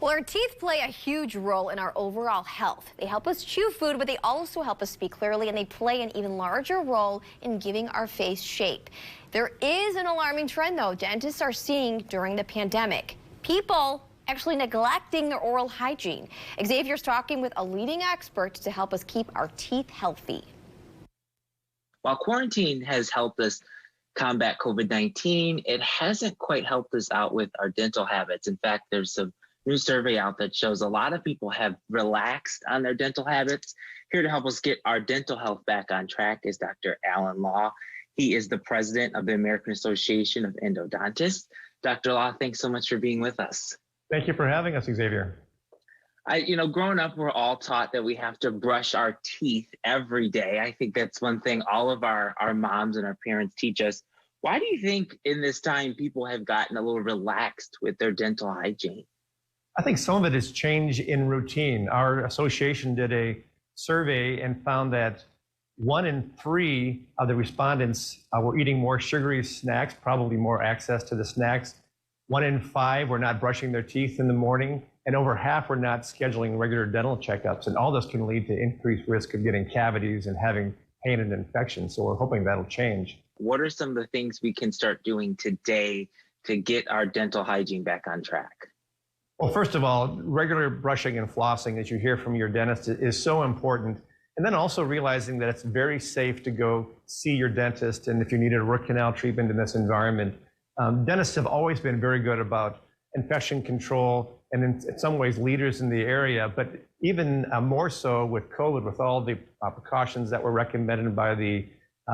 Well, our teeth play a huge role in our overall health. They help us chew food, but they also help us speak clearly, and they play an even larger role in giving our face shape. There is an alarming trend, though, dentists are seeing during the pandemic. People actually neglecting their oral hygiene. Xavier's talking with a leading expert to help us keep our teeth healthy. While quarantine has helped us combat COVID-19, it hasn't quite helped us out with our dental habits. In fact, there's some new survey out that shows a lot of people have relaxed on their dental habits. Here to help us get our dental health back on track is Dr. Alan Law. He is the president of the American Association of Endodontists. Dr. Law, thanks so much for being with us. Thank you for having us, Xavier. Growing up, we're all taught that we have to brush our teeth every day. I think that's one thing all of our moms and our parents teach us. Why do you think in this time people have gotten a little relaxed with their dental hygiene? I think some of it is change in routine. Our association did a survey and found that 1 in 3 of the respondents were eating more sugary snacks, probably more access to the snacks. 1 in 5 were not brushing their teeth in the morning, and over half were not scheduling regular dental checkups. And all this can lead to increased risk of getting cavities and having pain and infection. So we're hoping that'll change. What are some of the things we can start doing today to get our dental hygiene back on track? Well, first of all, regular brushing and flossing, as you hear from your dentist, is so important. And then also realizing that it's very safe to go see your dentist. And if you needed a root canal treatment in this environment, dentists have always been very good about infection control and in some ways leaders in the area, but even more so with COVID, with all the precautions that were recommended by the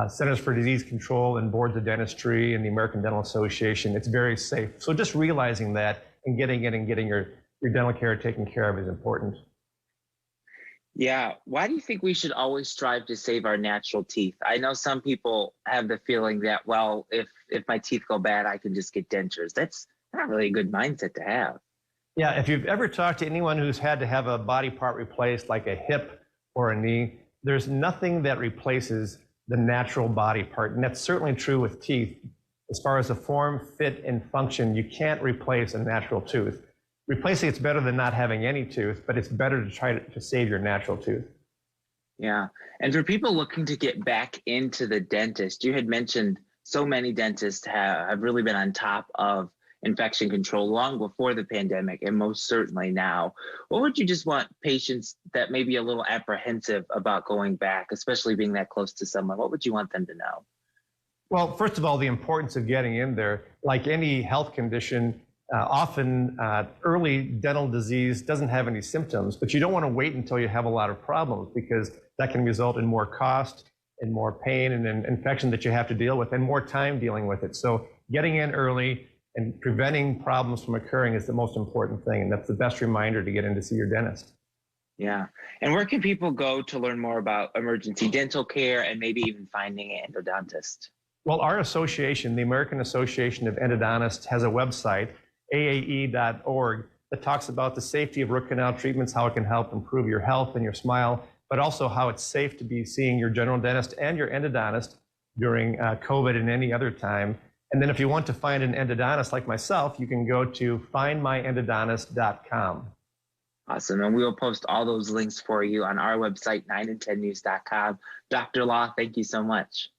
Centers for Disease Control and boards of dentistry and the American Dental Association, it's very safe. So just realizing that and getting in and getting your dental care taken care of is important. Yeah. Why do you think we should always strive to save our natural teeth? I know some people have the feeling that, well, if my teeth go bad, I can just get dentures. That's not really a good mindset to have. Yeah, if you've ever talked to anyone who's had to have a body part replaced, like a hip or a knee, there's nothing that replaces the natural body part. And that's certainly true with teeth. As far as the form, fit, and function, you can't replace a natural tooth. Replacing it's better than not having any tooth, but it's better to try to save your natural tooth. Yeah. And for people looking to get back into the dentist, you had mentioned so many dentists have really been on top of infection control long before the pandemic, and most certainly now. What would you just want patients that may be a little apprehensive about going back, especially being that close to someone, what would you want them to know? Well, first of all, the importance of getting in there. Like any health condition, often early dental disease doesn't have any symptoms, but you don't want to wait until you have a lot of problems, because that can result in more cost and more pain and an infection that you have to deal with and more time dealing with it. So getting in early and preventing problems from occurring is the most important thing. And that's the best reminder to get in to see your dentist. Yeah. And where can people go to learn more about emergency dental care and maybe even finding an endodontist? Well, our association, the American Association of Endodontists, has a website, AAE.org, that talks about the safety of root canal treatments, how it can help improve your health and your smile, but also how it's safe to be seeing your general dentist and your endodontist during COVID and any other time. And then if you want to find an endodontist like myself, you can go to findmyendodontist.com. Awesome. And we will post all those links for you on our website, 9and10news.com. Dr. Law, thank you so much.